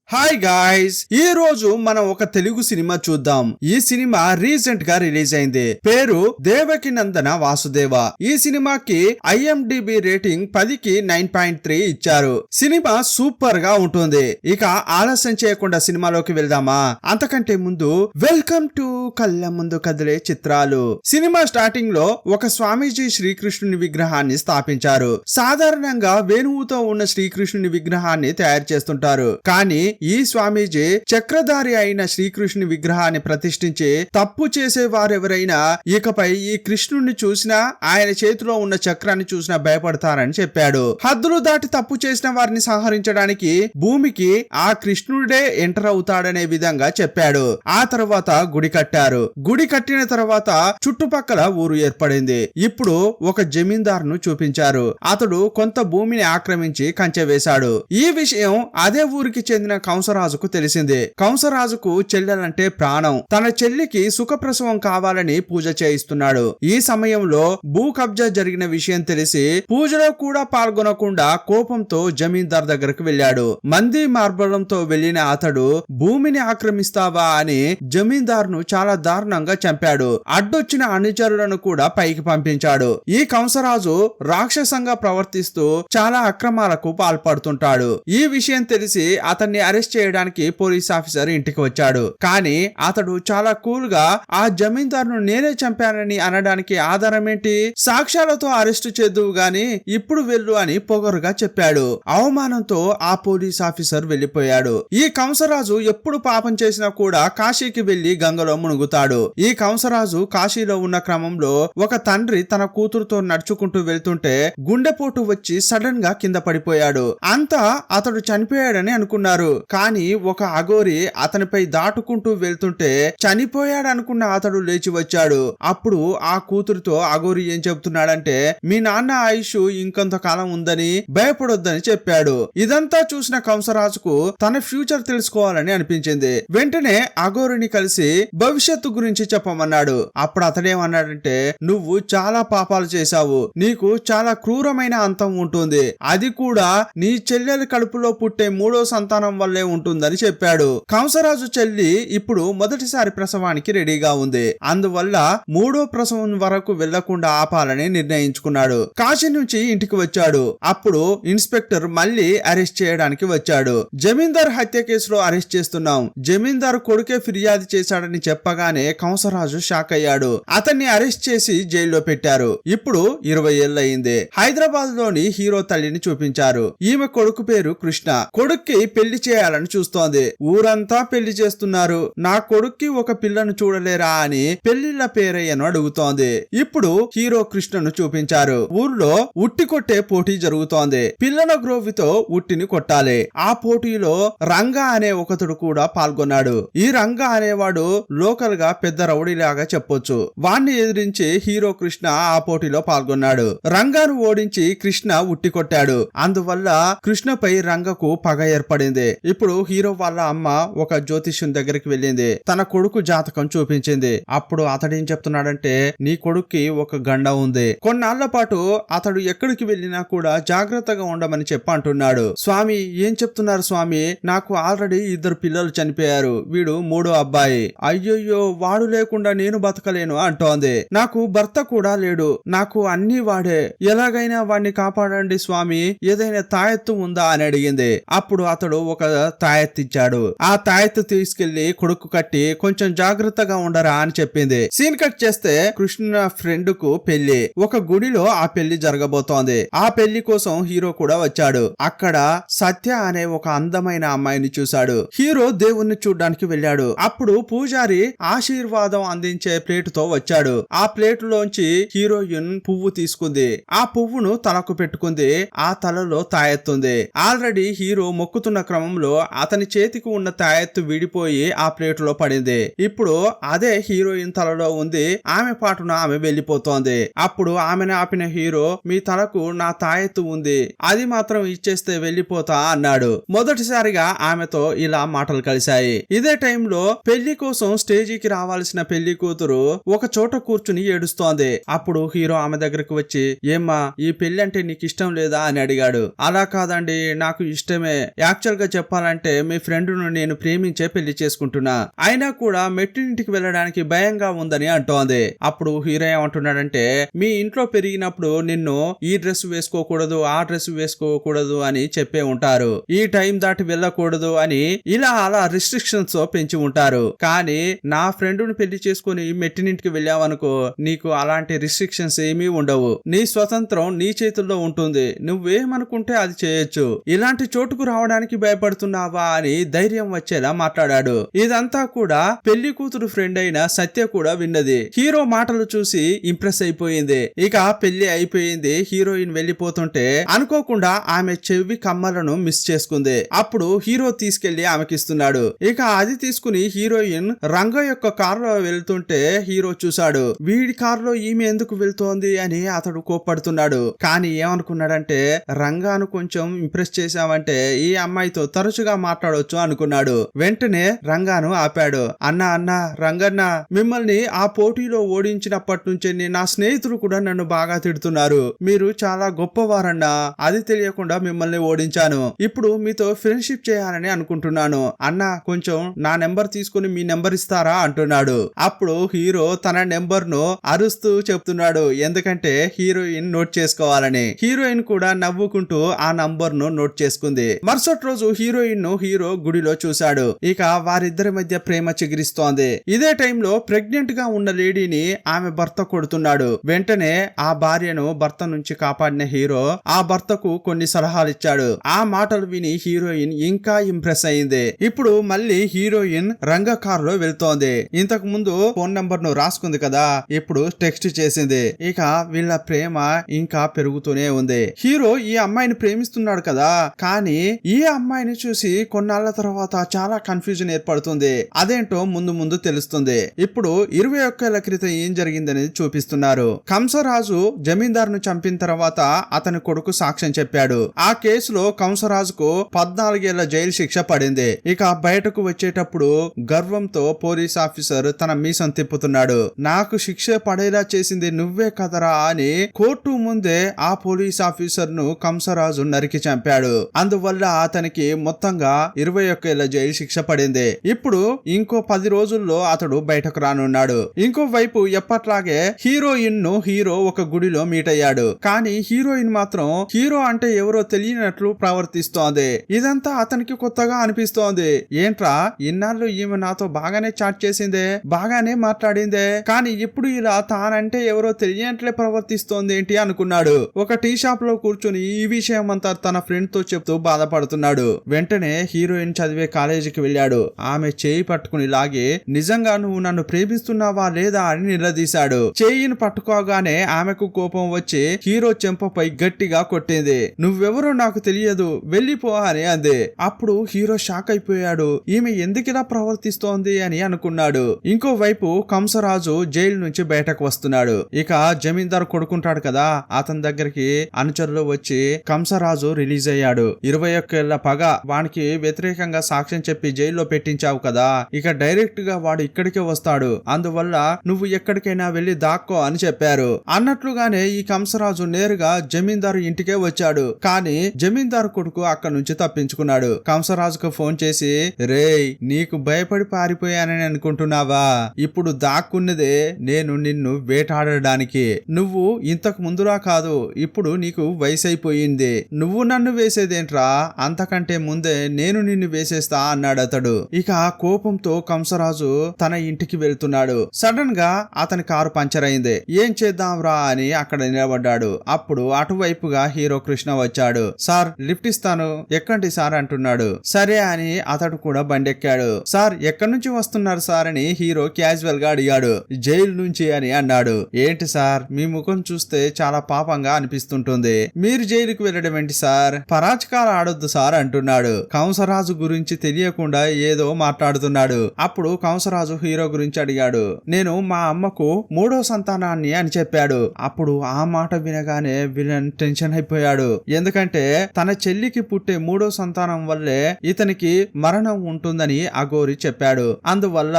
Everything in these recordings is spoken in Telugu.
హాయ్ గాయ్స్, ఈ రోజు మనం ఒక తెలుగు సినిమా చూద్దాం. ఈ సినిమా రీసెంట్ గా రిలీజ్ అయింది. పేరు దేవకి నందన వాసుదేవ. ఈ సినిమాకి IMDb రేటింగ్ 10కి 9.3 ఇచ్చారు. సినిమా సూపర్ గా ఉంటుంది. ఇక ఆలస్యం చేయకుండా సినిమాలోకి వెళ్దామా? అంతకంటే ముందు వెల్కమ్ టు కళ్ళ ముందు కదిలే చిత్రాలు. సినిమా స్టార్టింగ్ లో ఒక స్వామీజీ శ్రీకృష్ణుని విగ్రహాన్ని స్థాపించారు. సాధారణంగా వేణువుతో ఉన్న శ్రీకృష్ణుని విగ్రహాన్ని తయారు చేస్తుంటారు. కానీ ఈ స్వామీజీ చక్రధారి అయిన శ్రీకృష్ణుని విగ్రహాన్ని ప్రతిష్ఠించి తప్పు చేసే వారెవరైనా ఇకపై ఈ కృష్ణుడిని చూసినా ఆయన చేతిలో ఉన్న చక్రాన్ని చూసినా భయపడతారని చెప్పాడు. హద్దులు దాటి తప్పు చేసిన వారిని సంహరించడానికి భూమికి ఆ కృష్ణుడే ఎంటర్ అవుతాడనే విధంగా చెప్పాడు. ఆ తర్వాత గుడి కట్టారు. గుడి కట్టిన తర్వాత చుట్టుపక్కల ఊరు ఏర్పడింది. ఇప్పుడు ఒక జమీందారును చూపించారు. అతడు కొంత భూమిని ఆక్రమించి కంచె వేశాడు. ఈ విషయం అదే ఊరికి చెందిన కంసరాజుకు తెలిసింది. కంసరాజుకు చెల్లెలంటే ప్రాణం. తన చెల్లికి సుఖప్రసవం కావాలని పూజ చేయిస్తున్నాడు. ఈ సమయంలో భూ కబ్జా జరిగిన విషయం తెలిసి పూజలో కూడా పాల్గొనకుండా కోపంతో జమీందార్ దగ్గరకు వెళ్ళాడు. మంది మార్బలంతో వెళ్లిన అతడు భూమిని ఆక్రమిస్తావా అని జమీందార్ను చాలా దారుణంగా చంపాడు. అడ్డొచ్చిన అనుచరులను కూడా పైకి పంపించాడు. ఈ కంసరాజు రాక్షసంగా ప్రవర్తిస్తూ చాలా అక్రమాలకు పాల్పడుతుంటాడు. ఈ విషయం తెలిసి అతన్ని అరెస్ట్ చేయడానికి పోలీస్ ఆఫీసర్ ఇంటికి వచ్చాడు. కానీ అతడు చాలా కూల్ గా ఆ జమీందారును నేనే చంపానని అనడానికి ఆధారం ఏంటి? సాక్ష్యాలతో అరెస్టు చేద్దువు గాని ఇప్పుడు వెళ్ళు అని పొగరుగా చెప్పాడు. అవమానంతో ఆ పోలీస్ ఆఫీసర్ వెళ్లిపోయాడు. ఈ కంసరాజు ఎప్పుడు పాపం చేసినా కూడా కాశీకి వెళ్లి గంగలో మునుగుతాడు. ఈ కంసరాజు కాశీలో ఉన్న క్రమంలో ఒక తండ్రి తన కూతురుతో నడుచుకుంటూ వెళ్తుంటే గుండెపోటు వచ్చి సడన్ గా కింద పడిపోయాడు. అంతా అతడు చనిపోయాడని అనుకున్నారు. కానీ ఒక అఘోరి అతనిపై దాటుకుంటూ వెళ్తుంటే చనిపోయాడు అనుకున్న అతడు లేచి వచ్చాడు. అప్పుడు ఆ కూతురుతో అఘోరి ఏం చెబుతున్నాడంటే, మీ నాన్న ఆయుష్ ఇంకొంతకాలం ఉందని భయపడొద్దని చెప్పాడు. ఇదంతా చూసిన కంసరాజుకు తన ఫ్యూచర్ తెలుసుకోవాలని అనిపించింది. వెంటనే అఘోరిని కలిసి భవిష్యత్తు గురించి చెప్పమన్నాడు. అప్పుడు అతడేమన్నాడంటే, నువ్వు చాలా పాపాలు చేశావు, నీకు చాలా క్రూరమైన అంతం ఉంటుంది, అది కూడా నీ చెల్లెలి కడుపులో పుట్టే మూడో సంతానం వల్లే ఉంటుందని చెప్పాడు. కంసరాజు చెల్లి ఇప్పుడు మొదటిసారి ప్రసవానికి రెడీగా ఉంది. అందువల్ల మూడో ప్రసవం వరకు వెళ్లకుండా ఆపాలని నిర్ణయించుకున్నాడు. కాశీ నుంచి ఇంటికి వచ్చాడు. అప్పుడు ఇన్స్పెక్టర్ మళ్ళీ అరెస్ట్ చేయడానికి వచ్చాడు. జమీందార్ హత్య కేసులో అరెస్ట్ చేస్తున్నాం, జమీందార్ కొడుకే ఫిర్యాదు చేశాడని చెప్పగానే కంసరాజు షాక్ అయ్యాడు. అతన్ని అరెస్ట్ చేసి జైల్లో పెట్టారు. ఇప్పుడు 20 ఏళ్లయింది. హైదరాబాద్ లోని హీరో తల్లిని చూపించారు. ఈమె కొడుకు పేరు కృష్ణ. కొడుక్కి పెళ్లి చేయాలని చూస్తోంది. ఊరంతా పెళ్లి చేస్తున్నారు, నా కొడుక్కి ఒక పిల్లను చూడలేరా అని పెళ్లిళ్ళ పేరయ్యను అడుగుతోంది. ఇప్పుడు హీరో కృష్ణను చూపించారు. ఊర్లో ఉట్టి కొట్టే పోటీ జరుగుతోంది. పిల్లల గ్రోవితో ఉట్టిని కొట్టాలి. ఆ పోటీలో రంగా అనే ఒకతుడు కూడా పాల్గొన్నాడు. ఈ రంగా అనేవాడు లోకల్ గా పెద్ద రౌడీలాగా చెప్పొచ్చు. వాణ్ణి ఎదిరించి హీరో కృష్ణ ఆ పోటీలో పాల్గొన్నాడు. రంగాను ఓడించి కృష్ణ ఉట్టి కొట్టాడు. అందువల్ల కృష్ణపై రంగకు పగ ఏర్పడింది. ఇప్పుడు హీరో వాళ్ళ అమ్మ ఒక జ్యోతిష్యుని దగ్గరికి వెళ్ళింది. తన కొడుకు జాతకం చూపించింది. అప్పుడు అతడేం చెప్తున్నాడంటే, నీ కొడుక్కి ఒక గండ ఉంది, కొన్నాళ్ల పాటు అతడు ఎక్కడికి వెళ్ళినా కూడా జాగ్రత్తగా ఉండమని చెప్పంటున్నాడు. స్వామి, ఏం చెప్తున్నారు స్వామి, నాకు ఆల్రెడీ 2 పిల్లలు చనిపోయారు, వీడు 3వ అబ్బాయి. అయ్యయ్యో, వాడు లేకుండా నేను బతకలేను అంటోంది. నాకు భర్త కూడా లేడు, నాకు అన్ని వాడే, ఎలాగైనా వాడిని కాపాడండి స్వామి, ఏదైనా తాయెత్తు ఉందా అని అడిగింది. అప్పుడు అతడు ఒక తాయెత్తు ఇచ్చాడు. ఆ తాయెత్తు తీసుకెళ్లి కొడుకు కట్టి కొంచెం జాగ్రత్తగా ఉండరా అని చెప్పింది. సీన్ కట్ చేస్తే కృష్ణ ఫ్రెండ్ కు పెళ్లి. ఒక గుడిలో ఆ పెళ్లి జరగబోతోంది. ఆ పెళ్లి కోసం హీరో కూడా వచ్చాడు. అక్కడ సత్య అనే ఒక అందమైన అమ్మాయిని చూశాడు. హీరో దేవుణ్ణి చూడ్డానికి వెళ్ళాడు. అప్పుడు పూజారి ఆశీర్వాదం అందించే ప్లేటుతో వచ్చాడు. ఆ ప్లేటులోంచి హీరోయిన్ పువ్వు తీసుకుంది. ఆ పువ్వును తలకు పెట్టుకుంది. ఆ తలలో తాయెత్తుంది. ఆల్రెడీ హీరో మొక్కుతున్న క్రమంలో అతని చేతికి ఉన్న తాయెత్తు విడిపోయి ఆ ప్లేటులో పడింది. ఇప్పుడు అదే హీరోయిన్ తలలో ఉంది. ఆమె పాటున ఆమె వెళ్లిపోతోంది. అప్పుడు ఆమెను ఆపిన హీరో, మీ తలకు నా తాయెత్తు ఉంది, అది మాత్రం ఇచ్చేస్తే వెళ్లిపోతా అన్నాడు. మొదటిసారిగా ఆమెతో ఇలా మాటలు కలిశాయి. ఇదే టైంలో పెళ్లి కోసం స్టేజీకి రావాల్సిన పెళ్లి కూతురు ఒక చోట కూర్చుని ఏడుస్తోంది. అప్పుడు హీరో ఆమె దగ్గరకు వచ్చి, ఏమ్మా, ఈ పెళ్లి అంటే నీకు ఇష్టం లేదా అని అడిగాడు. అలా కాదండి, నాకు ఇష్టమే, యాక్చువల్ గా చెప్పాలి చెప్పాలంటే మీ ఫ్రెండ్ ను నేను ప్రేమించే పెళ్లి చేసుకుంటున్నా, అయినా కూడా మెట్టింటికి వెళ్ళడానికి భయంగా ఉందని అంటోంది. అప్పుడు హీరో ఏమంటున్నాడంటే, మీ ఇంట్లో పెరిగినప్పుడు నిన్ను ఈ డ్రెస్ వేసుకోకూడదు, ఆ డ్రెస్ వేసుకోకూడదు అని చెప్పే ఉంటారు, ఈ టైం దాటి వెళ్ళకూడదు అని ఇలా అలా రిస్ట్రిక్షన్స్ పెంచి ఉంటారు. కానీ నా ఫ్రెండ్ ను పెళ్లి చేసుకుని మెట్టినింటికి వెళ్ళావనుకో, నీకు అలాంటి రిస్ట్రిక్షన్స్ ఏమీ ఉండవు, నీ స్వతంత్రం నీ చేతుల్లో ఉంటుంది, నువ్వేమనుకుంటే అది చేయొచ్చు, ఇలాంటి చోటుకు రావడానికి భయపడుతున్నావా అని ధైర్యం వచ్చేలా మాట్లాడాడు. ఇదంతా కూడా పెళ్లి కూతురు ఫ్రెండ్ అయిన సత్య కూడా విన్నది. హీరో మాటలు చూసి ఇంప్రెస్ అయిపోయింది. ఇక పెళ్లి అయిపోయింది. హీరోయిన్ వెళ్లిపోతుంటే అనుకోకుండా ఆమె చెవి కమ్మలను మిస్ చేసుకుంది. అప్పుడు హీరో తీసుకెళ్లి ఆమెకిస్తున్నాడు. ఇక అది తీసుకుని హీరోయిన్ రంగ యొక్క కారులో వెళ్తుంటే హీరో చూశాడు. వీడి కారులో ఈమె ఎందుకు వెళ్తోంది అని అతడు కోప్పడుతున్నాడు. కానీ ఏమనుకున్నాడంటే, రంగాను కొంచెం ఇంప్రెస్ చేశామంటే ఈ అమ్మాయితో తరచుగా మాట్లాడొచ్చు అనుకున్నాడు. వెంటనే రంగాను ఆపాడు. అన్నా రంగన్న, మిమ్మల్ని ఆ పోటీలో ఓడించినప్పటి నుంచి నా స్నేహితులు కూడా నన్ను బాగా తిడుతున్నారు, మీరు చాలా గొప్పవారన్నా, అది తెలియకుండా మిమ్మల్ని ఓడించాను, ఇప్పుడు మీతో ఫ్రెండ్షిప్ చేయాలని అనుకుంటున్నాను అన్నా, కొంచెం నా నెంబర్ తీసుకుని మీ నెంబర్ ఇస్తారా అంటున్నాడు. అప్పుడు హీరో తన నెంబర్ ను అరుస్తూ చెప్తున్నాడు, ఎందుకంటే హీరోయిన్ నోట్ చేసుకోవాలని. హీరోయిన్ కూడా నవ్వుకుంటూ ఆ నంబర్ ను నోట్ చేసుకుంది. మరుసటి రోజు హీరోయిన్ ను హీరో గుడిలో చూశాడు. ఇక వారిద్దరి మధ్య ప్రేమ చిగురిస్తోంది. ఇదే టైంలో ప్రెగ్నెంట్ గా ఉన్న లేడీని ఆమె భర్త కొడుతున్నాడు. వెంటనే ఆ భార్యను భర్త నుంచి కాపాడిన హీరో ఆ భర్తకు కొన్ని సలహాలు ఇచ్చాడు. ఆ మాటలు విని హీరోయిన్ ఇంకా ఇంప్రెస్ అయింది. ఇప్పుడు మళ్ళీ హీరోయిన్ రంగ కారులో వెళ్తోంది. ఇంతకు ముందు ఫోన్ నంబర్ ను రాసుకుంది కదా, ఇప్పుడు టెక్స్ట్ చేసింది. ఇక వీళ్ళ ప్రేమ ఇంకా పెరుగుతూనే ఉంది. హీరో ఈ అమ్మాయిని ప్రేమిస్తున్నాడు కదా, కానీ ఈ అమ్మాయిని చూసి కొన్నాళ్ల తర్వాత చాలా కన్ఫ్యూజన్ ఏర్పడుతుంది. అదేంటో ముందు ముందు తెలుస్తుంది. ఇప్పుడు 21 ఏళ్ల క్రితం ఏం జరిగిందనేది చూపిస్తున్నారు. కంసరాజు జమీందారును చంపిన తర్వాత అతని కొడుకు సాక్ష్యం చెప్పాడు. ఆ కేసులో కంసరాజుకు 14 ఏళ్ల జైలు శిక్ష పడింది. ఇక బయటకు వచ్చేటప్పుడు గర్వంతో పోలీస్ ఆఫీసర్ తన మీసం తిప్పుతున్నాడు. నాకు శిక్ష పడేలా చేసింది నువ్వే కదరా అని కోర్టు ముందే ఆ పోలీస్ ఆఫీసర్ ను కంసరాజు నరికి చంపాడు. అందువల్ల అతనికి మొత్తంగా 21 ఏళ్ల జైలు శిక్ష పడింది. ఇప్పుడు ఇంకో 10 రోజుల్లో అతడు బయటకు రానున్నాడు. ఇంకో వైపు ఎప్పట్లాగే హీరోయిన్ ను హీరో ఒక గుడిలో మీట్ అయ్యాడు. కానీ హీరోయిన్ మాత్రం హీరో అంటే ఎవరో తెలియనట్లు ప్రవర్తిస్తోంది. ఇదంతా అతనికి కొత్తగా అనిపిస్తోంది. ఏంట్రా, ఇన్నాళ్ళు ఈమె నాతో బాగానే చాట్ చేసిందే, బాగానే మాట్లాడిందే, కానీ ఇప్పుడు ఇలా తానంటే ఎవరో తెలియనట్లే ప్రవర్తిస్తోంది ఏంటి అనుకున్నాడు. ఒక టీ షాప్ లో కూర్చుని ఈ విషయం అంతా తన ఫ్రెండ్ తో చెప్తూ బాధపడుతున్నాడు. వెంటనే హీరోయిన్ చదివే కాలేజీకి వెళ్ళాడు. ఆమె చేయి పట్టుకుని లాగి, నిజంగా నువ్వు నన్ను ప్రేమిస్తున్నావా లేదా అని నిలదీశాడు. చేయిని పట్టుకోగానే ఆమెకు కోపం వచ్చి హీరో చెంపపై గట్టిగా కొట్టింది. నువ్వెవరో నాకు తెలియదు, వెళ్ళిపో అని అంది. అప్పుడు హీరో షాక్ అయిపోయాడు. ఈమె ఎందుకిలా ప్రవర్తిస్తోంది అని అనుకున్నాడు. ఇంకో వైపు కంసరాజు జైలు నుంచి బయటకు వస్తున్నాడు. ఇక జమీందారు కొడుకుంటాడు కదా, అతని దగ్గరికి అనుచరులు వచ్చి కంసరాజు రిలీజ్ అయ్యాడు. 21 ఏళ్ల పగ వానికి వ్యతిరేకంగా సాక్ష్యం చెప్పి జైల్లో పెట్టించావు కదా, ఇక డైరెక్ట్ గా వాడు ఇక్కడికే వస్తాడు, అందువల్ల నువ్వు ఎక్కడికైనా వెళ్లి దాక్కో అని చెప్పారు. అన్నట్లుగానే ఈ కంసరాజు నేరుగా జమీందారు ఇంటికే వచ్చాడు. కానీ జమీందారు కొడుకు అక్కడి నుంచి తప్పించుకున్నాడు. కంసరాజుకు ఫోన్ చేసి, రేయ్, నీకు భయపడి పారిపోయానని అనుకుంటున్నావా? ఇప్పుడు దాక్కున్నదే నేను నిన్ను వేటాడడానికి. నువ్వు ఇంతకు ముందులా కాదు, ఇప్పుడు నీకు వయసు అయిపోయింది, నువ్వు నన్ను వేసేదేంట్రా, అంతకంటే ముందే నేను నిన్ను వేసేస్తా అన్నాడు అతడు. ఇక కోపంతో కంసరాజు తన ఇంటికి వెళ్తున్నాడు. సడన్ గా అతని కారు పంచర్ అయింది. ఏం చేద్దాంరా అని అక్కడ నిలబడ్డాడు. అప్పుడు అటువైపుగా హీరో కృష్ణ వచ్చాడు. సార్, లిఫ్ట్ ఇస్తాను, ఎక్కండి సార్ అంటున్నాడు. సరే అని అతడు కూడా బండెక్కాడు. సార్, ఎక్కడి నుంచి వస్తున్నారు సార్ అని హీరో క్యాజువల్ గా అడిగాడు. జైలు నుంచి అని అన్నాడు. ఏంటి సార్, మీ ముఖం చూస్తే చాలా పాపంగా అనిపిస్తుంటుంది, మీరు జైలుకు వెళ్ళడం ఏంటి సార్, పరాచకాలు ఆడొద్దు సార్ అంటున్నాడు. కంసరాజు గురించి తెలియకుండా ఏదో మాట్లాడుతున్నాడు. అప్పుడు కంసరాజు హీరో గురించి అడిగాడు. నేను మా అమ్మకు 3వ సంతానాన్ని అని చెప్పాడు. అప్పుడు ఆ మాట వినగానే విలన్ టెన్షన్ అయిపోయాడు. ఎందుకంటే తన చెల్లికి పుట్టే 3వ సంతానం వల్లే ఇతనికి మరణం ఉంటుందని అఘోరి చెప్పాడు. అందువల్ల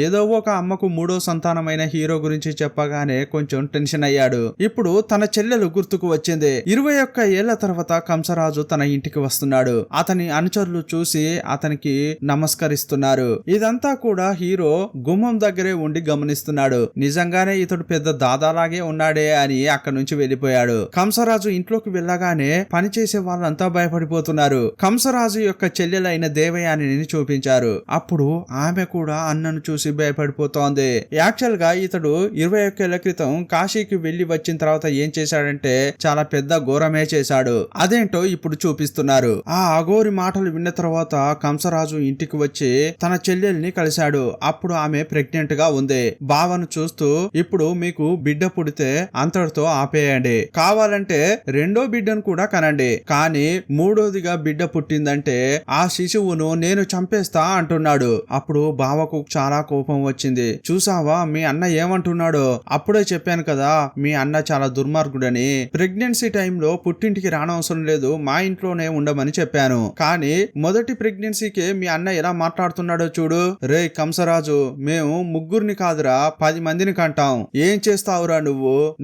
ఏదో ఒక అమ్మకు 3వ సంతానమైన హీరో గురించి చెప్పగానే కొంచెం టెన్షన్ అయ్యాడు. ఇప్పుడు తన చెల్లెలు గుర్తుకు వచ్చింది. 21 ఏళ్ల తర్వాత కంసరాజు తన ఇంటికి వస్తున్నాడు. అతని అనుచరులు చూసి అతనికి నమస్కరిస్తున్నారు. ఇదంతా కూడా హీరో గుమ్మం దగ్గరే ఉండి గమనిస్తున్నాడు. నిజంగానే ఇతడు పెద్ద దాదాలాగే ఉన్నాడే అని అక్కడి నుంచి వెళ్లిపోయాడు. కంసరాజు ఇంట్లోకి వెళ్ళగానే పనిచేసే వాళ్ళంతా భయపడిపోతున్నారు. కంసరాజు యొక్క చెల్లెలైన దేవయానిని చూపించారు. అప్పుడు ఆమె కూడా అన్నను చూసి భయపడిపోతోంది. యాక్చువల్ గా ఇతడు 21 ఏళ్ల క్రితం కాశీకి వెళ్లి వచ్చిన తర్వాత ఏం చేశాడంటే చాలా పెద్ద ఘోరమే చేశాడు. అదేంటో ఇప్పుడు చూపిస్తున్నారు. ఆ అఘోరి మాటలు విన్న తర్వాత కంసరాజు ఇంటికి వచ్చి తన చెల్లెల్ని కలిశాడు. అప్పుడు ఆమె ప్రెగ్నెంట్ గా ఉంది. బావను చూస్తూ ఇప్పుడు మీకు బిడ్డ పుడితే అంతటితో ఆపేయండి, కావాలంటే రెండో బిడ్డను కూడా కనండి, కానీ మూడోదిగా బిడ్డ పుట్టిందంటే ఆ శిశువును నేను చంపేస్తా అంటున్నాడు. అప్పుడు బావకు చాలా కోపం వచ్చింది. చూసావా మీ అన్న ఏమంటున్నాడో? అప్పుడే చెప్పాను కదా మీ అన్న చాలా దుర్మార్గుడని. ప్రెగ్నెన్సీ టైంలో పుట్టింటికి రానవసరం లేదు, మా ఇంట్లోనే ఉండమని చెప్పాను. కానీ మొదటి ప్రెగ్నెన్సీకి మీ అన్న ఎలా మాట్లాడుతున్నాడో చూడు. రే కంసరాజు, మేము ముగ్గురిని కాదురా 10 మందిని కంటాం. ఏం చేస్తావురా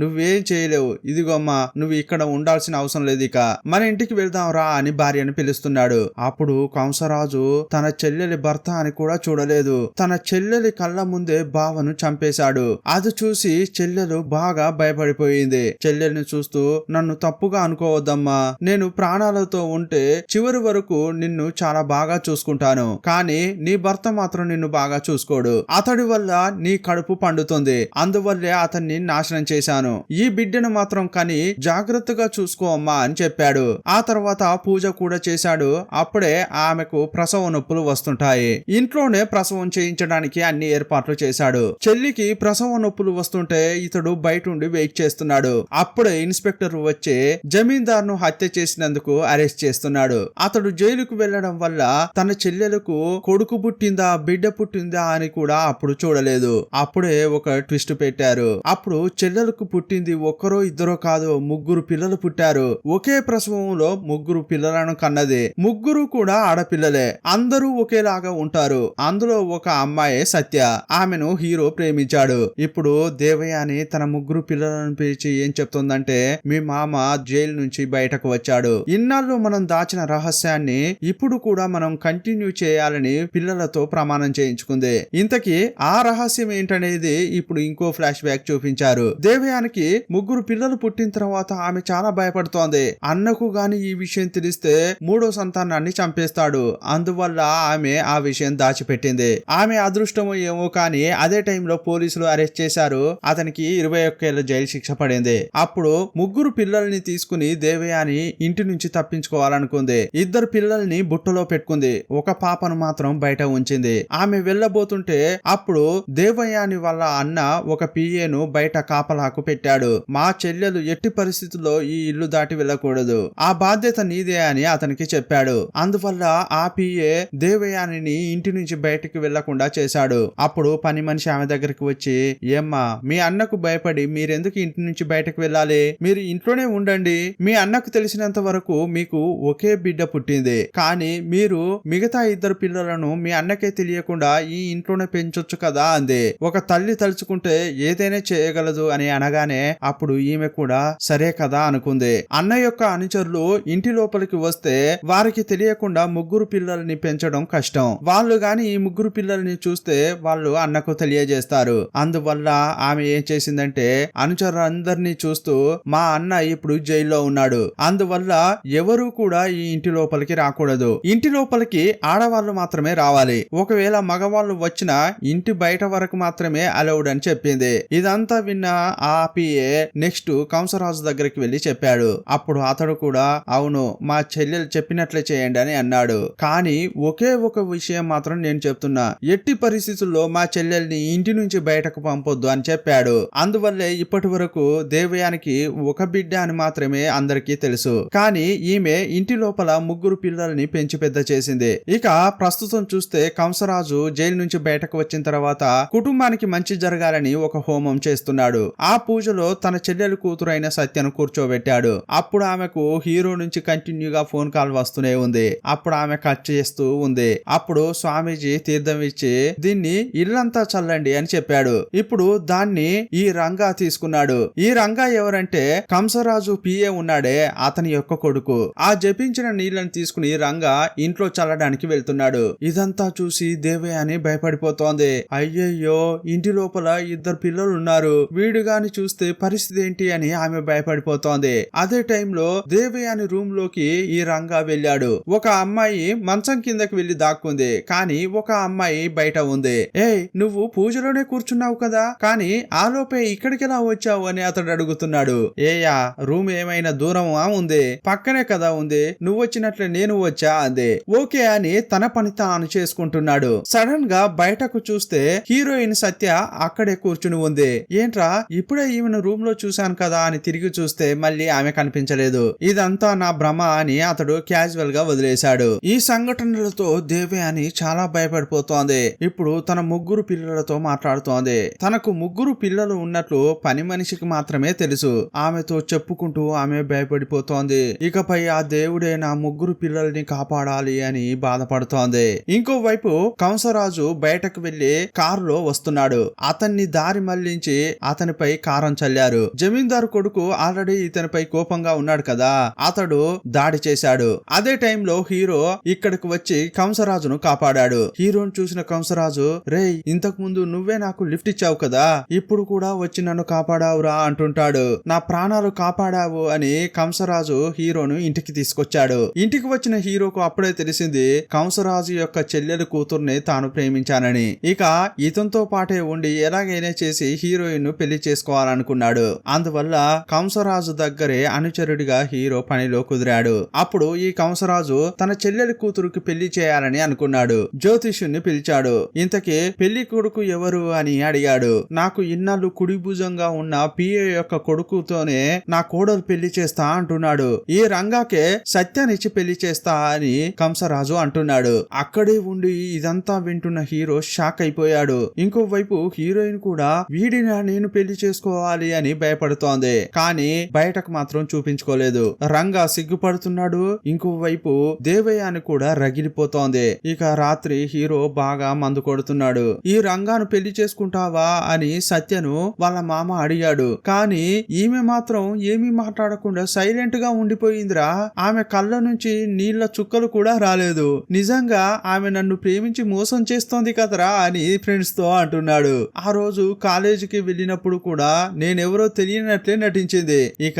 నువ్వేం చేయలేవు. ఇదిగోమ్మా నువ్వు ఇక్కడ ఉండాల్సిన అవసరం లేదు, ఇక మన ఇంటికి వెళ్దాం రా అని భార్యను పిలుస్తున్నాడు. అప్పుడు కంసరాజు తన చెల్లెలి భర్త అని కూడా చూడలేదు. తన చెల్లెలి కళ్ళ ముందే బావను చంపేశాడు. అది చూసి చెల్లెలు బాగా భయపడిపోయింది. చెల్లెల్ని చూస్తూ నన్ను తప్పుగా అనుకోవద్దమ్మా, నేను ప్రాణాలతో ఉంటే చివరి వరకు నిన్ను చాలా బాగా చూసుకుంటాను, కానీ నీ భర్త మాత్రం నిన్ను బాగా చూసుకోడు. అతడి వల్ల నీ కడుపు పండుతుంది, అందువల్లే అతన్ని నాశనం చేశాను. ఈ బిడ్డను మాత్రం కని జాగ్రత్తగా చూసుకో అమ్మా అని చెప్పాడు. ఆ తర్వాత పూజ కూడా చేశాడు. అప్పుడే ఆమెకు ప్రసవ నొప్పులు వస్తుంటాయి. ఇంట్లోనే ప్రసవం చేయించడానికి అన్ని ఏర్పాట్లు చేశాడు. చెల్లికి ప్రసవ నొప్పులు వస్తుంటే ఇతడు బయట ఉండి వెయిట్ చేస్తున్నాడు. అప్పుడే ఇన్స్పెక్టర్ వచ్చి జమీందార్ను హత్య చేసినందుకు అరెస్ట్ చేస్తున్నాడు. అతడు జైలుకు వెళ్లడం వల్ల తన చెల్లెలకు కొడుకు పుట్టిందా బిడ్డ పుట్టిందా అని కూడా అప్పుడు చూడలేదు. అప్పుడే ఒక ట్విస్ట్ పెట్టారు. అప్పుడు చెల్లెలకు పుట్టింది ఒక్కరో ఇద్దరో కాదు, 3 పిల్లలు పుట్టారు. ఒకే ప్రసవంలో 3 పిల్లలను కన్నది. 3 కూడా ఆడపిల్లలే. అందరూ ఒకేలాగా ఉంటారు. అందులో ఒక అమ్మాయి సత్య. ఆమెను హీరో ప్రేమించాడు. ఇప్పుడు దేవయాని తన 3 పిల్లలను పిలిచి ఏం చెప్తుందంటే, మీ మామ జైలు నుంచి బయటకు వచ్చాడు. ఇన్నాళ్ళు మనం దాచిన రహస్యాన్ని ఇప్పుడు కూడా మనం కంటిన్యూ చేయాలని పిల్లలతో ప్రమాణం చేయించుకుంది. ఇంతకీ ఆ రహస్యం ఏంటనేది ఇప్పుడు ఇంకో ఫ్లాష్ బ్యాక్ చూపించారు. దేవయానికి 3 పిల్లలు పుట్టిన తర్వాత ఆమె చాలా భయపడుతోంది. అన్నకు గాని ఈ విషయం తెలిస్తే 3వ సంతానాన్ని చంపేస్తాడు. అందువల్ల ఆమె ఆ విషయం దాచిపెట్టింది. ఆమె అదృష్టమో ఏమో కానీ అదే టైంలో పోలీసులు అరెస్ట్ చేశారు. అతనికి 21 ఏళ్ల జైలు శిక్ష పడింది. అప్పుడు 3 పిల్లల్ని తీసుకుని దేవయాని ఇంటి నుంచి తప్పించుకోవాలనుకుంది. 2 పిల్లల్ని బుట్టలో పెట్టుకుంది. ఒక పాపను మాత్రం బయట ఉంచింది. ఆమె వెళ్ళబోతుంటే అప్పుడు దేవయాని వాళ్ళ అన్న ఒక పిఏను బయట కాపలాకు పెట్టాడు. మా చెల్లెలు ఎట్టి పరిస్థితుల్లో ఈ ఇల్లు దాటి వెళ్ళకూడదు, ఆ బాధ్యత నీదే అని అతనికి చెప్పాడు. అందువల్ల ఆ పిఏ దేవయానిని ఇంటి నుంచి బయటికి వెళ్లకుండా చేశాడు. అప్పుడు పని మనిషి ఆమె దగ్గరికి వచ్చి, ఏమ్మా మీ అన్నకు భయపడి మీరెందుకు ఇంటి నుంచి బయటకు వెళ్ళాలి, మీరు ఇంట్లోనే ఉండండి. మీ అన్నకు తెలిసినంత వరకు మీకు ఒకే బిడ్డ పుట్టింది, కానీ మీరు మిగతా 2 పిల్లలను మీ అన్నకే తెలియకుండా ఈ ఇంట్లోనే పెంచొచ్చు కదా అంది. ఒక తల్లి తలుచుకుంటే ఏదైనా చేయగలదు అని అనగానే అప్పుడు ఈమె కూడా సరే కదా అనుకుంది. అన్న యొక్క అనుచరులు ఇంటి లోపలికి వస్తే వారికి తెలియకుండా 3 పిల్లల్ని పెంచడం కష్టం. వాళ్ళు గాని ఈ 3 పిల్లల్ని చూస్తే వాళ్ళు అన్నకు తెలియజేస్తారు. అందువల్ల ఆమె ఏం చేసిందంటే అనుచరులందరినీ చూస్తూ మా అన్న ఇప్పుడు జైల్లో ఉన్నాడు, అందువల్ల ఎవరు కూడా ఈ ఇంటి లోపలికి రాకూడదు, ఇంటి లోపలికి ఆడవాళ్ళు మాత్రమే రావాలి, ఒకవేళ మగవాళ్ళు వచ్చినా ఇంటి బయట వరకు మాత్రమే అలౌడ్ అని చెప్పింది. ఇదంతా విన్న ఆ పిఏ నెక్స్ట్ కంసరాజు దగ్గరికి వెళ్లి చెప్పాడు. అప్పుడు అతడు కూడా అవును మా చెల్లెలు చెప్పినట్లే చేయండి అని అన్నాడు. కానీ ఒకే ఒక విషయం మాత్రం నేను చెప్తున్నా, ఎట్టి పరిస్థితుల్లో మా చెల్లెల్ని ఇంటి నుంచి బయటకు పంపొద్దు అని చెప్పాడు. అందువల్లే ఇప్పటి వరకు దేవయానికి ఒక బిడ్డ అని మాత్రమే అందరికీ తెలుసు, కానీ ఈమె ఇంటి లోపల 3 పిల్లల్ని పెంచి పెద్ద చేసింది. ఇక ప్రస్తుతం చూస్తే కంసరాజు జైలు నుంచి బయటకు వచ్చిన తర్వాత కుటుంబానికి మంచి జరగాలని ఒక హోమం చేస్తున్నాడు. ఆ పూజలో తన చెల్లెలు కూతురైన సత్యను కూర్చోబెట్టాడు. అప్పుడు ఆమెకు హీరో నుంచి కంటిన్యూగా ఫోన్ కాల్ వస్తూనే ఉంది. అప్పుడు ఆమె కట్ చేస్తూ ఉంది. అప్పుడు స్వామీజీ తీర్థం ఇచ్చి దీన్ని ఇల్లంతా చల్లండి అని చెప్పాడు. ఇప్పుడు దాన్ని ఈ రంగా తీసుకున్నాడు. ఈ రంగా ఎవరంటే కంసరాజు పిఏ ఉన్నాడే అతని యొక్క కొడుకు. ఆ జపించిన నీళ్లను తీసుకుని తీసుకుని రంగా ఇంట్లో చల్లడానికి వెళ్తున్నాడు. ఇదంతా చూసి దేవయాని భయపడిపోతోంది. అయ్యయ్యో, ఇంటి లోపల ఇద్దరు పిల్లలు ఉన్నారు, వీడు గాని చూస్తే పరిస్థితి ఏంటి అని ఆమె భయపడిపోతోంది. అదే టైంలో దేవయాని రూమ్ లోకి ఈ రంగా వెళ్ళాడు. ఒక అమ్మాయి మంచం కిందకి వెళ్లి దాక్కుంది, కానీ ఒక అమ్మాయి బయట ఉంది. ఏయ్, నువ్వు పూజలోనే కూర్చున్నావు కదా, కానీ ఆలోపే ఇక్కడికి ఎలా వచ్చావు అని అతడు అడుగుతున్నాడు. ఏయా, రూమ్ ఏమైనా దూరమా ఉంది, పక్కనే కదా ఉంది, నువ్వు వచ్చినట్లే నేను వచ్చా అంది. ఓకే అని తన పని తాను చేసుకుంటున్నాడు. సడన్ గా బయటకు చూస్తే హీరోయిన్ సత్య అక్కడే కూర్చుని ఉంది. ఏంట్రా, ఇప్పుడే ఈమెను రూమ్ లో చూశాను కదా అని తిరిగి చూస్తే మళ్ళీ ఆమె కనిపించలేదు. ఇదంతా నా భ్రమ అని అతడు క్యాజువల్ గా వదిలేశాడు. ఈ సంఘటనలతో దేవయాని చాలా భయపడిపోతోంది. ఇప్పుడు తన ముగ్గురు పిల్లలతో మాట్లాడుతోంది. తనకు ముగ్గురు పిల్లలు ఉన్నట్లు పని మనిషికి మాత్రమే తెలుసు. ఆమెతో చెప్పుకుంటూ ఆమె భయపడిపోతోంది. ఇకపై ఆ దేవుడే నా ముగ్గురు పిల్లల్ని కాపాడాలి అని బాధపడుతోంది. ఇంకోవైపు కంసరాజు బయటకు వెళ్లి కారులో వస్తున్నాడు. అతన్ని దారి మళ్లించి అతనిపై కారం చల్లారు. జమీందారు కొడుకు ఆల్రెడీ ఇతనిపై కోపంగా ఉన్నాడు కదా, అతడు దాడి చేశాడు. అదే టైంలో హీరో ఇక్కడికి వచ్చి కంసరాజును కాపాడాడు. హీరోను చూసిన కంసరాజు, రేయ్, ఇంతకు ముందు నువ్వే నాకు లిఫ్ట్ ఇచ్చావు కదా, ఇప్పుడు కూడా వచ్చి నన్ను కాపాడావురా అంటుంటాడు. నా ప్రాణాలు కాపాడావు అని కంసరాజు హీరోను ఇంటికి తీసుకొచ్చాడు. ఇంటికి వచ్చిన హీరోకు అప్పుడే తెలిసింది కంసరాజు యొక్క చెల్లెలు కూతుర్ని తాను ప్రేమించానని. ఇక ఇతనితో పాటే ఉండి ఎలాగైనా చేసి హీరోయిన్ ను పెళ్లి చేసుకోవాలనుకున్నాడు. అందువల్ల కంసరాజు దగ్గరే అనుచరుడిగా హీరో పనిలో కుదిరాడు. అప్పుడు ఈ కంసరాజు తన చెల్లెలి కూతురుకి పెళ్లి చేయాలని అనుకున్నాడు. జ్యోతిష్యుని పిలిచాడు. ఇంతకీ పెళ్లి కొడుకు ఎవరు అని అడిగాడు. నాకు ఇన్నాళ్ళు కుడి భుజంగా ఉన్న పిఏ యొక్క కొడుకుతోనే నా కోడలు పెళ్లి చేస్తా అంటున్నాడు. ఈ రంగాకే సత్యాన్నిచ్చి పెళ్లి చేస్తా అని కంసరాజు అంటున్నాడు. అక్కడే ఉండి ఇదంతా వింటున్న హీరో షాక్ అయిపోయాడు. ఇంకోవైపు హీరోయిన్ కూడా వీడినా నేను పెళ్లి చేసుకోవాలి అని భయపడుతోంది, కానీ బయటకు మాత్రం చూపించుకోలేదు. రంగా సిగ్గుపడుతున్నాడు. ఇంకోవైపు దేవయాని కూడా రగిలిపోతోంది. ఇక రాత్రి హీరో బాగా మందు కొడుతున్నాడు. ఈ రంగాను పెళ్లి చేసుకుంటావా అని సత్యను వాళ్ళ మామ అడిగాడు. కానీ ఈమె మాత్రం ఏమీ మాట్లాడకుండా సైలెంట్ గా ఉండిపోయిందిరా. ఆమె కళ్ళ నుంచి నీళ్ల చుక్కలు కూడా రాలేదు. నిజంగా ఆమె నన్ను ప్రేమించి మోసం చేస్తోంది కదరా అని ఫ్రెండ్స్ తో అంటున్నాడు. ఆ రోజు కాలేజీకి వెళ్ళినప్పుడు కూడా నేనెవరో తెలియనట్లే నటించింది. ఇక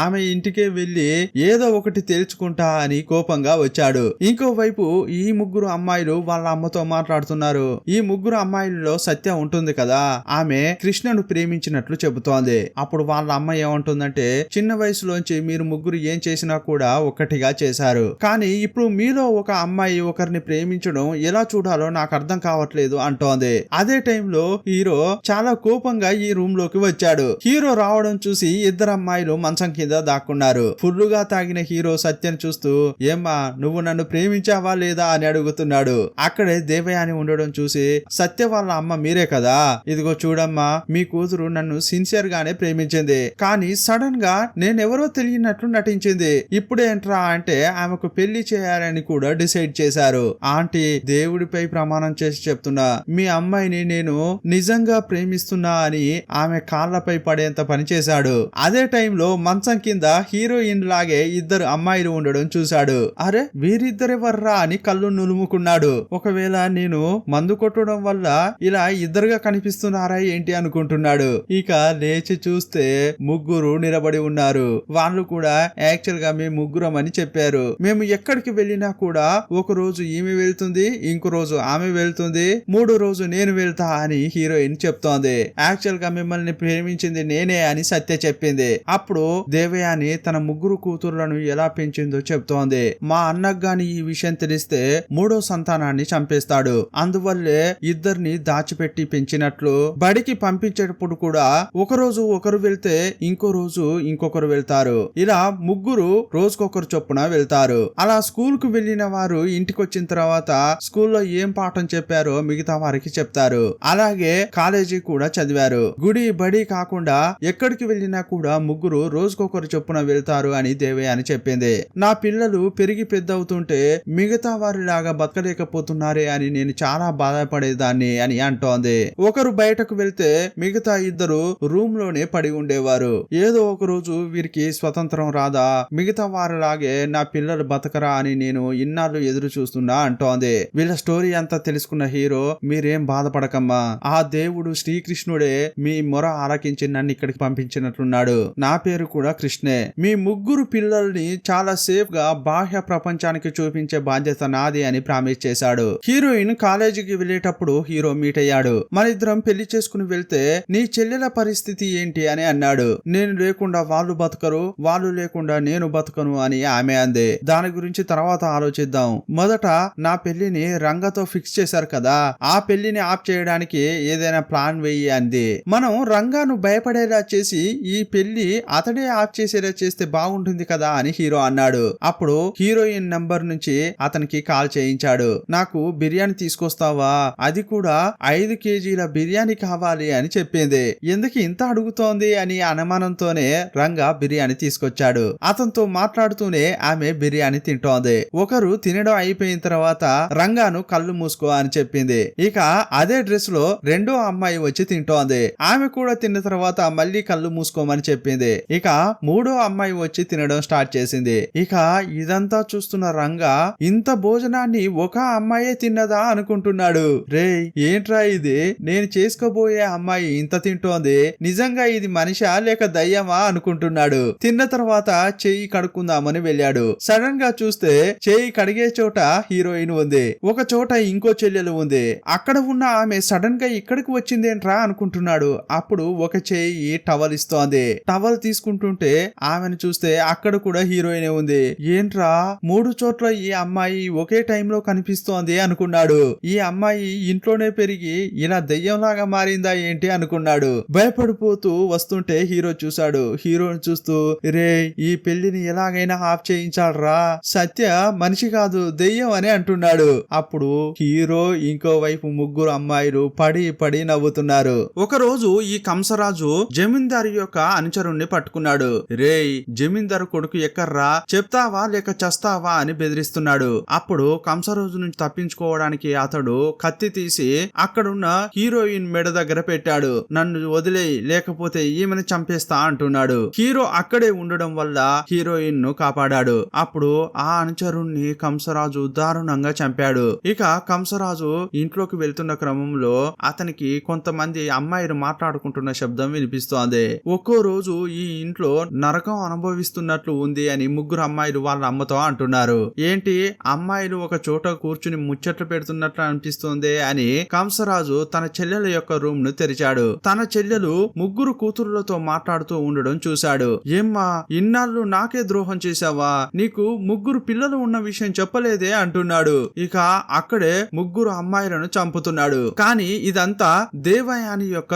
ఆమె ఇంటికే వెళ్లి ఏదో ఒకటి తేల్చుకుంటా అని కోపంగా వచ్చాడు. ఇంకోవైపు ఈ ముగ్గురు అమ్మాయిలు వాళ్ళ అమ్మతో మాట్లాడుతున్నారు. ఈ ముగ్గురు అమ్మాయిలలో సత్య ఉంటుంది కదా, ఆమె కృష్ణను ప్రేమించినట్లు చెబుతోంది. అప్పుడు వాళ్ళ అమ్మ ఏమంటుందంటే, చిన్న వయసులోంచి మీరు ముగ్గురు ఏం చేసినా కూడా ఒక్కటిగా చేశారు, కానీ ఇప్పుడు మీలో ఒక అమ్మాయి ఒకరిని ప్రేమించడం ఎలా చూడాలో నాకు అర్థం కావట్లేదు అంటోంది. అదే టైంలో హీరో చాలా కోపంగా ఈ రూమ్ లోకి వచ్చాడు. హీరో రావడం చూసి ఇద్దరు అమ్మాయిలు మంచం కింద దాక్కున్నారు. ఫుల్లుగా తాగిన హీరో సత్యను చూస్తూ, ఏమ్మా, నువ్వు నన్ను ప్రేమించావా లేదా అని అడుగుతున్నాడు. అక్కడే దేవయాని ఉండడం చూసి, సత్య వాళ్ళ అమ్మ మీరే కదా, ఇదిగో చూడమ్మా, మీ కూతురు నన్ను సిన్సియర్ గానే ప్రేమించింది, కానీ సడన్ గా నేనెవరో తెలియనట్లు నటించింది. ఇప్పుడేంట్రా అంటే ఆమెకు పెళ్లి చేయాలని కూడా డిసైడ్ చేశారు. ఆంటీ, దేవుడిపై ప్రమాణం చేసి చెప్తున్నా, మీ అమ్మాయిని నేను నిజంగా ప్రేమిస్తున్నా అని ఆమె కాళ్లపై పడేంత పని చేశాడు. అదే టైంలో మంచం కింద హీరోయిన్ లాగే ఇద్దరు అమ్మాయిలు ఉండడం చూశాడు. అరే, వీరిద్దరెవర్రా అని కళ్ళు నులుముకున్నాడు. ఒకవేళ నేను మందు కొట్టడం వల్ల ఇలా ఇద్దరుగా కనిపిస్తున్నారా ఏంటి అనుకుంటున్నాడు. ఇక లేచి చూస్తే ముగ్గురు నిలబడి ఉన్నారు. వాళ్ళు కూడా యాక్చువల్ గా మేము ముగ్గురం అని చెప్పారు. మేము ఎక్కడికి వెళ్ళినా కూడా ఒక రోజు ఈమె వెళ్తుంది, ఇంకో రోజు ఆమె వెళ్తుంది, మూడో రోజు నేను వెళ్తా అని హీరోయిన్ చెప్తోంది. యాక్చువల్ గా మిమ్మల్ని ప్రేమించింది నేనే అని సత్య చెప్పింది. అప్పుడు దేవయాని తన ముగ్గురు కూతుర్లను ఎలా పెంచిందో చెప్తోంది. మా అన్నకు గాని ఈ విషయం తెలిస్తే మూడో సంతానాన్ని చంపేస్తాడు, అందువల్లే ఇద్దరిని దాచిపెట్టి పెంచినట్లు. బడికి పంపించేటప్పుడు కూడా ఒక రోజు ఒకరు వెళ్తే ఇంకో రోజు ఇంకొకరు వెళ్తారు. ఇలా ముగ్గురు రోజుకొకరు చొప్పున వెళ్తారు. అలా స్కూల్ కు వెళ్లిన వారు ఇంటికి వచ్చిన తర్వాత స్కూల్లో ఏం పాఠం చెప్పారో మిగతా వారికి చెప్తారు. అలాగే కాలేజీ కూడా చదివారు. గుడి బడి కాకుండా ఎక్కడికి వెళ్ళినా కూడా ముగ్గురు రోజుకొకరు చొప్పున వెళ్తారు అని దేవయాని చెప్పింది. నా పిల్లలు పెరిగి పెద్దవుతుంటే మిగతా వారిలాగా బతకలేకపోతున్నారే అని నేను చాలా బాధపడేదాన్ని అని అంటోంది. ఒకరు బయటకు వెళ్తే మిగతా ఇద్దరు రూమ్ లోనే పడి ఉండేవారు. ఏదో ఒక రోజు వీరికి స్వతంత్రం రాదా, మిగతా వారిలాగే నా పిల్లలు బతకరా అని నేను ఇన్నాళ్ళు ఎదురు చూస్తున్నా అంటోంది. వీళ్ళ స్టోరీ అంతా తెలుసుకున్న హీరో, మీరేం బాధపడకమ్మా, ఆ దేవుడు శ్రీకృష్ణుడే మీ మొర ఆలకించి నన్ను ఇక్కడికి పంపించినట్లున్నాడు. నా పేరు కూడా కృష్ణే. మీ ముగ్గురు పిల్లల్ని చాలా సేఫ్ గా బాహ్య ప్రపంచానికి చూపించే బాధ్యత నాది అని ప్రామిస్ చేశాడు. హీరోయిన్ కాలేజీకి వెళ్ళేటప్పుడు హీరో మీట్ అయ్యాడు. మనిద్దరం పెళ్లి చేసుకుని వెళ్తే నీ చెల్లెల పరిస్థితి ఏంటి అని అన్నాడు. నేను లేకుండా వాళ్ళు బతకరు, వాళ్ళు లేకుండా నేను బతకను అని ఆమె అంది. దాని గురించి తర్వాత ఆలోచిద్దాం. మొదట నా పెళ్లిని రంగతో ఫిక్స్ చేశారు కదా, ఆ పెళ్లిని ఆప్ చేయడానికి ఏదైనా ప్లాన్ వెయ్యి అంది. మనం రంగాను భయపడేలా చేసి ఈ పెళ్లి అతడే ఆప్ చేసేలా చేస్తే బాగుంటుంది కదా అని హీరో అన్నాడు. అప్పుడు హీరోయిన్ నంబర్ నుంచి అతనికి కాల్ చేయించాడు. నాకు బిర్యానీ తీసుకొస్తావా, అది కూడా 5 కేజీల బిర్యానీ కావాలి అని చెప్పింది. ఎందుకు ఇంత అడుగుతోంది అని అనుమానంతోనే రంగా బిర్యానీ తీసుకొచ్చాడు. అతనితో మాట్లాడుతూనే ఆమె బిర్యానీ తింటోంది. ఒకరు తినడం అయిపోయిన తర్వాత రంగాను కళ్ళు మూసుకో అని చెప్పింది. ఇక అదే డ్రెస్ లో రెండో అమ్మాయి వచ్చి తింటోంది. ఆమె కూడా తిన్న తర్వాత మళ్ళీ కళ్ళు మూసుకోమని చెప్పింది. ఇక మూడో అమ్మాయి వచ్చి తినడం స్టార్ట్ చేసింది. ఇక ఇదంతా చూస్తున్న రంగా ఇంత భోజనాన్ని ఒక అమ్మాయే తిన్నదా అనుకుంటున్నాడు. రే ఏంట్రా ఇది, నేను చేసుకోబోయే అమ్మాయి ఇంత తింటోంది, నిజంగా ఇది మనిషా లేక దయ్యమా అనుకుంటున్నాడు. తిన్న తర్వాత చెయ్యి కడుక్కుందామని వెళ్ళాడు. సడన్ గా చూస్తే చెయ్యి కడిగే చోట హీరోయిన్ ఉంది, ఒక చోట ఇంకో చెల్లెలు ఉంది. అక్కడ ఉన్న ఆమె సడన్ గా ఇక్కడికి వచ్చిందేంట్రా అనుకుంటున్నాడు. అప్పుడు ఒక చెయ్యి టవల్ ఇస్తోంది. టవల్ తీసుకుంటుంటే ఆమెను చూస్తే అక్కడ కూడా హీరోయిన్ ఉంది. ఏంట్రా 3 చోట్ల ఈ అమ్మాయి ఒకే టైంలో కనిపిస్తోంది అనుకున్నాడు. ఈ అమ్మాయి ఇంట్లోనే పెరిగి ఇలా దెయ్యంలాగా మారిందా ఏంటి అనుకున్నాడు. భయపడిపోతూ వస్తుంటే హీరో చూశాడు. హీరోని చూస్తూ, రే ఈ పెళ్లిని ఎలాగైనా ఆఫ్ చేయించాలరా, సత్య మనిషి కాదు దెయ్యం అని అంటున్నాడు. అప్పుడు హీరో ఇంకోవైపు ముగ్గురు అమ్మాయిలు పడి పడి నవ్వుతున్నారు. ఒక రోజు ఈ కంసరాజు జమీందారు యొక్క అనుచరుణ్ణి పట్టుకున్నాడు. రే జమీందారు కొడుకు ఎక్కర్రా, చెప్తావా లేక చస్తావా అని బెదిరిస్తున్నాడు. అప్పుడు కంసరాజు నుంచి తప్పించుకోవడానికి అతడు కత్తి తీసి అక్కడున్న హీరోయిన్ మెడ దగ్గర పెట్టాడు. నన్ను వదిలేయి లేకపోతే ఈమెను చంపేస్తా అంటున్నాడు. హీరో అక్కడే ఉండడం వల్ల హీరోయిన్ ను కాపాడాడు. అప్పుడు ఆ అనుచరుణ్ణి కంసరాజు దారుణంగా చంపాడు. ఇక కంసరాజు ఇంట్లోకి వెళ్తున్న క్రమంలో అతనికి కొంతమంది అమ్మాయిలు మాట్లాడుకుంటున్న శబ్దం వినిపిస్తోంది. ఒక్కో రోజు ఈ ఇంట్లో నరకం అనుభవిస్తున్నట్లు ఉంది అని ముగ్గురు అమ్మాయిలు వాళ్ళ అమ్మతో అంటున్నారు. ఏంటి అమ్మాయిలు ఒక చోట కూర్చుని ముచ్చట్లు పెడుతున్నట్లు అనిపిస్తుంది అని కంసరాజు తన చెల్లెల యొక్క రూమ్ ను తెరిచాడు. తన చెల్లెలు ముగ్గురు కూతురులతో మాట్లాడుతూ ఉండడం చూశాడు. ఏమ్మా ఇన్నాళ్ళు నాకే ద్రోహం చేశావా, నీకు ముగ్గురు పిల్లలు ఉన్న విషయం చెప్పలేదే అంటున్నాడు. ఇక అక్కడే ముగ్గురు అమ్మాయిలను చంపుతున్నాడు. కానీ ఇదంతా దేవయాని యొక్క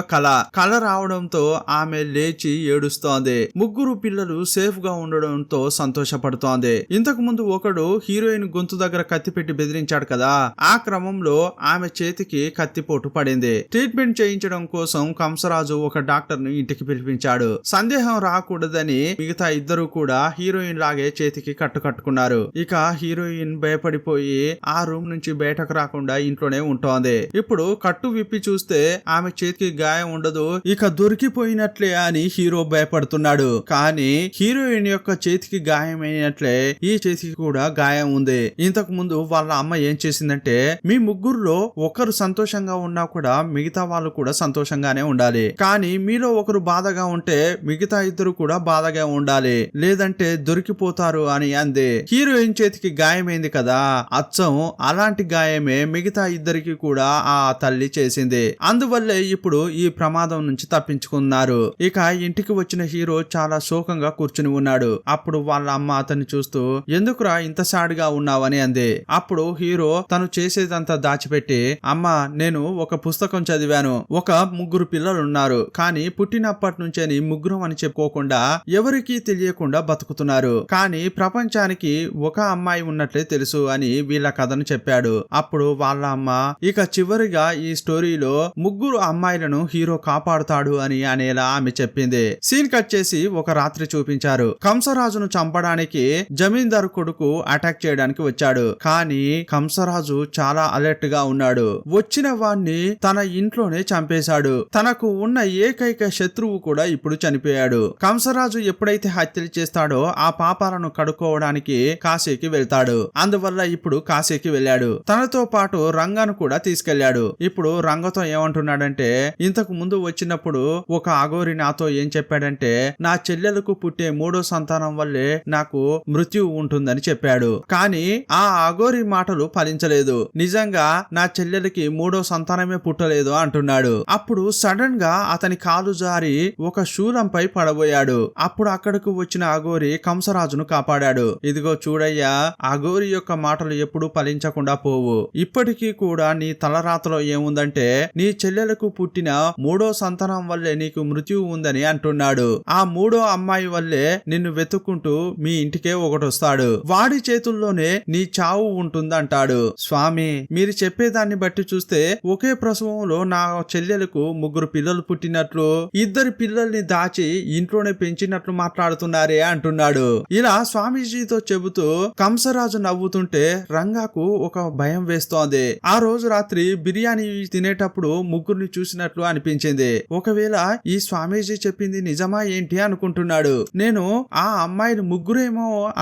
కళ రావడంతో ఆమె లేచి ఏడుస్తోంది. ముగ్గురు పిల్లలు సేఫ్ గా ఉండడంతో సంతోషపడుతోంది. ఇంతకు ముందు ఒకడు హీరోయిన్ గొంతు దగ్గర కత్తి పెట్టి బెదిరించాడు కదా, ఆ క్రమంలో ఆమె చేతికి కత్తిపోటు పడింది. ట్రీట్మెంట్ చేయించడం కోసం కంసరాజు ఒక డాక్టర్ ను ఇంటికి పిలిపించాడు. సందేహం రాకూడదని మిగతా ఇద్దరు కూడా హీరోయిన్ లాగే చేతికి కట్టుకున్నారు. ఇక హీరోయిన్ భయపడిపోయి ఆ రూమ్ నుంచి బయటకు రాకుండా ఇంట్లోనే ఉంటోంది. ఇప్పుడు కట్టు విప్పి చూస్తే ఆమె చేతికి గాయం ఉండదు, ఇక దొరికిపోయినట్లే అని హీరో భయపడుతున్నాడు. కానీ హీరోయిన్ యొక్క చేతికి గాయమైనట్లే ఈ చేతికి కూడా గాయం ఉంది. ఇంతకు ముందు వాళ్ళ అమ్మ ఏం చేసిందంటే, మీ ముగ్గురులో ఒకరు సంతోషంగా ఉన్నా కూడా మిగతా వాళ్ళు కూడా సంతోషంగానే ఉండాలి, కానీ మీలో ఒకరు బాధగా ఉంటే మిగతా ఇద్దరు కూడా బాధగా ఉండాలి, లేదంటే దొరికిపోతారు అని అంది. హీరోయిన్ చేతికి గాయమైంది కదా, అచ్చం అలాంటి గాయమే మిగతా ఇద్దరికి కూడా ఆ తల్లి చేసింది. అందువల్లే ఇప్పుడు ఈ ప్రమాదం నుంచి తప్పించుకున్నారు. ఇక ఇంటికి వచ్చిన హీరో చాలా శోకంగా కూర్చుని ఉన్నాడు. అప్పుడు వాళ్ళ అమ్మ అతన్ని చూస్తూ, ఎందుకురా ఇంత సాడ్ గా ఉన్నావని అంది. అప్పుడు హీరో తను చేసేదంతా దాచిపెట్టి, అమ్మా నేను ఒక పుస్తకం చదివాను, ఒక ముగ్గురు పిల్లలు ఉన్నారు, కానీ పుట్టినప్పటి నుంచే ముగ్గురం అని చెప్పుకోకుండా ఎవరికీ తెలియకుండా బతుకుతున్నారు, కానీ ప్రపంచానికి ఒక అమ్మాయి ఉన్నట్లే తెలుసు అని వీళ్ళ కథను చెప్పాడు. అప్పుడు వాళ్ళ అమ్మ ఇక చివరిగా ఈ స్టోరీలో ముగ్గురు అమ్మాయిలను హీరో కాపాడుతాడు అని అనేలా ఆమె చెప్పింది. సీన్ కట్ చేసి ఒక రాత్రి చూపించారు. కంసరాజును చంపడానికి జమీందారు కొడుకు అటాక్ చేయడానికి వచ్చాడు. కానీ కంసరాజు చాలా అలర్ట్ గా ఉన్నాడు. వచ్చిన వాణ్ణి తన ఇంట్లోనే చంపేశాడు. తనకు ఉన్న ఏకైక శత్రువు కూడా ఇప్పుడు చనిపోయాడు. కంసరాజు ఎప్పుడైతే హత్యలు చేస్తాడో ఆ పాపాలను కడుక్కోవడానికి చూడడానికి కాశీకి వెళ్తాడు. అందువల్ల ఇప్పుడు కాశీకి వెళ్ళాడు. తనతో పాటు రంగాను కూడా తీసుకెళ్లాడు. ఇప్పుడు రంగతో ఏమంటున్నాడంటే, ఇంతకు ముందు వచ్చినప్పుడు ఒక అఘోరి నాతో ఏం చెప్పాడంటే, నా చెల్లెలకు పుట్టే 3వ సంతానం వల్లే నాకు మృత్యు ఉంటుందని చెప్పాడు. కానీ ఆ అఘోరి మాటలు ఫలించలేదు. నిజంగా నా చెల్లెలకి 3వ సంతానమే పుట్టలేదు అంటున్నాడు. అప్పుడు సడన్ గా అతని కాలు జారి ఒక శూలంపై పడబోయాడు. అప్పుడు అక్కడకు వచ్చిన అఘోరి కంసరాజును కాపాడాడు. ఇదిగో చూడయ్యా, అఘోరి యొక్క మాటలు ఎప్పుడూ ఫలించకుండా పోవు. ఇప్పటికీ కూడా నీ తలరాతలో ఏముందంటే, నీ చెల్లెలకు పుట్టిన 3వ సంతానం వల్లే నీకు మృత్యువు ఉందని అంటున్నాడు. ఆ 3వ అమ్మాయి వల్లే నిన్ను వెతుక్కుంటూ మీ ఇంటికే ఒకటొస్తాడు. వాడి చేతుల్లోనే నీ చావు ఉంటుందంటాడు. స్వామి, మీరు చెప్పేదాన్ని బట్టి చూస్తే ఒకే ప్రసవంలో నా చెల్లెలకు 3 పిల్లలు పుట్టినట్లు, 2 పిల్లల్ని దాచి ఇంట్లోనే పెంచినట్లు మాట్లాడుతున్నారే అంటున్నాడు. ఇలా స్వామీజీతో చెబుతూ కంసరాజు నవ్వుతుంటే రంగాకు ఒక భయం వేస్తోంది. ఆ రోజు రాత్రి బిర్యానీ తినేటప్పుడు 3ని చూసినట్లు అనిపించింది. ఒకవేళ ఈ స్వామీజీ చెప్పింది నిజమా ఏంటి అనుకుంటున్నాడు. నేను ఆ అమ్మాయిలు 3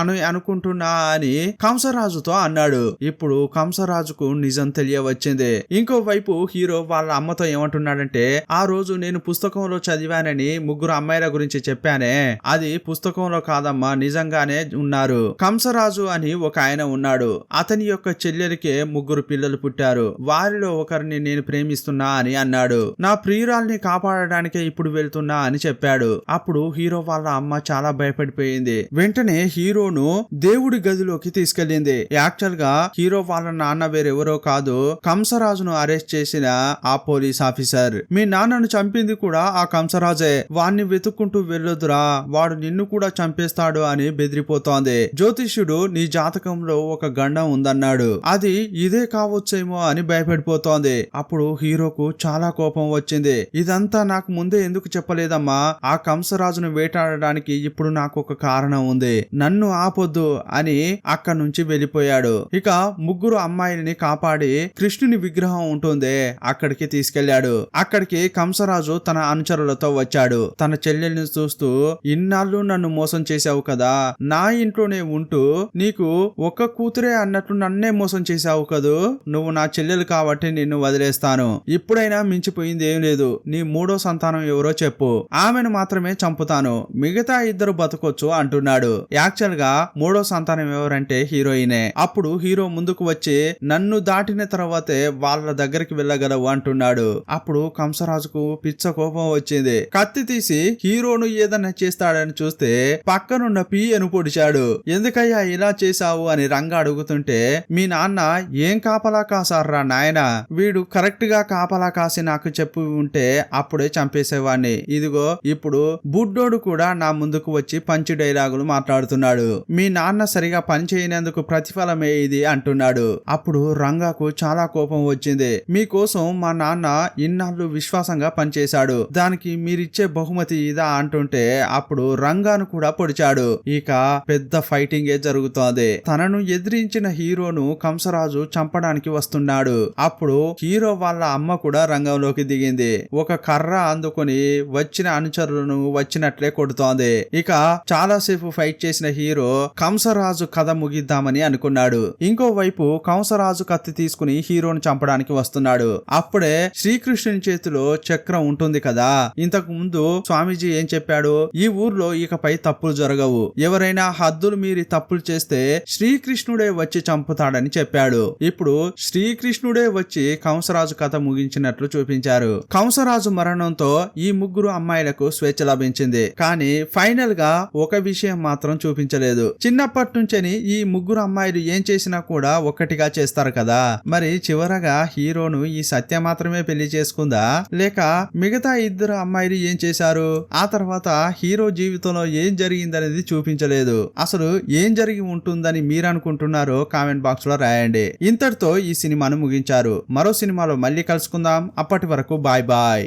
అని అనుకుంటున్నా అని కంసరాజుతో అన్నాడు. ఇప్పుడు కంసరాజుకు నిజం తెలియవచ్చింది. ఇంకోవైపు హీరో వాళ్ళ అమ్మతో ఏమంటున్నాడంటే, ఆ రోజు నేను పుస్తకంలో చదివానని 3 అమ్మాయిల గురించి చెప్పానే, అది పుస్తకంలో కాదమ్మా, నిజంగానే ఉన్నారు. కంసరాజు అని ఒక ఆయన ఉన్నాడు. అతని యొక్క చెల్లెలికే 3 పిల్లలు పుట్టారు. వారిలో ఒకరిని నేను ప్రేమిస్తున్నా అని అన్నాడు. నా ప్రియురాల్ని కాపాడడానికే ఇప్పుడు వెళ్తున్నా అని చెప్పాడు. అప్పుడు హీరో వాళ్ళ అమ్మ చాలా భయపడిపోయింది. వెంటనే హీరోను దేవుడి గదిలోకి తీసుకెళ్లింది. యాక్చువల్ గా హీరో వాళ్ళ నాన్న వేరెవరో కాదు, కంసరాజును అరెస్ట్ చేసిన ఆ పోలీస్ ఆఫీసర్. మీ నాన్నను చంపింది కూడా ఆ కంసరాజే. వాణ్ణి వెతుక్కుంటూ వెళ్ళొద్దురా, వాడు నిన్ను కూడా చంపేస్తాడు అని బెదిరిపోతోంది. జ్యోతిష్యుడు నీ జాతకంలో ఒక గండం ఉందన్నాడు, అది ఇదే కావచ్చేమో అని భయపడిపోతోంది. అప్పుడు హీరోకు చాలా కోపం వచ్చింది. ఇదంతా నాకు ముందే ఎందుకు చెప్పలేదమ్మా? ఆ కంసరాజును వేటాడడానికి ఇప్పుడు నాకు ఒక కారణం ఉంది, నన్ను ఆపొద్దు అని అక్కడి నుంచి వెళ్ళిపోయాడు. ఇక 3 అమ్మాయిల్ని కాపాడి కృష్ణుని విగ్రహం ఉంటుంది అక్కడికి తీసుకెళ్లాడు. అక్కడికి కంసరాజు తన అనుచరులతో వచ్చాడు. తన చెల్లెల్ని చూస్తూ, ఇన్నాళ్ళు నన్ను మోసం చేశావు కదా, నా ఇంట్లోనే ఉంటూ నీకు ఒక్క కూతురే అన్నట్లు నన్నే మోసం చేశావు కదూ, నువ్వు నా చెల్లెలు కాబట్టి నిన్ను వదిలేస్తాను. ఇప్పుడైనా మించిపోయింది ఏం లేదు. నీ 3వ సంతానం ఎవరో చెప్పు, ఆమెను మాత్రమే చంపుతాను, మిగతా 2 బతకొచ్చు అంటున్నాడు. యాక్చువల్ గా 3వ సంతానం ఎవరంటే హీరోయినే. అప్పుడు హీరో ముందుకు వచ్చి, నన్ను దాటిన తర్వాతే వాళ్ళ దగ్గరికి వెళ్ళగలవు అంటున్నాడు. అప్పుడు కంసరాజుకు పిచ్చ కోపం వచ్చింది. కత్తి తీసి హీరోను ఏదన్నా చేస్తాడని చూస్తే పక్కనున్న పియ్యను పొడిచాడు. ఎందుకయ్యా ఇలా చేశావు అని రంగా అడుగుతుంటే, మీ నాన్న ఏం కాపలా కాసారా నాయనా, వీడు కరెక్ట్ గా కాపలా కాసి నాకు చెప్పి ఉంటే అప్పుడే చంపేసేవాణ్ణి. ఇదిగో ఇప్పుడు బుడ్డోడు కూడా నా ముందుకు వచ్చి పంచి డైలాగులు మాట్లాడుతున్నాడు. మీ నాన్న సరిగా పని చేయనందుకు ప్రతిఫలమే ఇది అంటున్నాడు. అప్పుడు రంగాకు చాలా కోపం వచ్చింది. మీకోసం మా నాన్న ఇన్నాళ్ళు విశ్వాసంగా పనిచేశాడు, దానికి మీరిచ్చే బహుమతి ఇదా అంటుంటే అప్పుడు రంగాను కూడా పొడిచాడు. ఇక పెద్ద ఫైటింగే జరుగుతోంది. తనను ఎదిరించిన హీరోను కంసరాజు చంపడానికి వస్తున్నాడు. అప్పుడు హీరో వాళ్ళ అమ్మ కూడా రంగంలోకి దిగింది. ఒక కర్ర అందుకొని వచ్చిన అనుచరులను వచ్చినట్లే కొడుతోంది. ఇక చాలాసేపు ఫైట్ చేసిన హీరో కంసరాజు కథ ముగిద్దామని అనుకున్నాడు. ఇంకోవైపు కంసరాజు కత్తి తీసుకుని హీరోను చంపడానికి వస్తున్నాడు. అప్పుడే శ్రీకృష్ణుని చేతిలో చక్రం ఉంటుంది కదా. ఇంతకు ముందు స్వామీజీ ఏం చెప్పాడు, ఈ ఊర్లో ఇకపై తప్పులు జరగవు, ఎవరైనా హద్దులు మీరి తప్పులు చేస్తే శ్రీకృష్ణుడే వచ్చి చంపుతాడని చెప్పాడు. ఇప్పుడు శ్రీకృష్ణుడే వచ్చి కంసరాజు కథ ముగించినట్లు చూపించారు. కంసరాజు మరణంతో ఈ 3 అమ్మాయిలకు స్వేచ్ఛ లభించింది. కానీ ఫైనల్ గా ఒక విషయం మాత్రం చూపించలేదు. చిన్నప్పటి నుంచని ఈ 3 అమ్మాయిలు ఏం చేసినా కూడా ఒక్కటిగా చేస్తారు కదా, మరి చివరగా హీరోను ఈ సత్య మాత్రమే పెళ్లి చేసుకుందా, లేక మిగతా 2 అమ్మాయిలు ఏం చేశారు, ఆ తర్వాత హీరో జీవితంలో ఏం జరిగిందనేది చూపించలేదు. అసలు ఏం జరిగి ఉంటుందని మీరు అనుకుంటున్నారో కామెంట్ బాక్స్ లో రాయండి. ఇంతటితో ఈ సినిమాను ముగించారు. మరో సినిమాలో మళ్ళీ కలుసుకుందాం. అప్పటి వరకు బాయ్ బాయ్.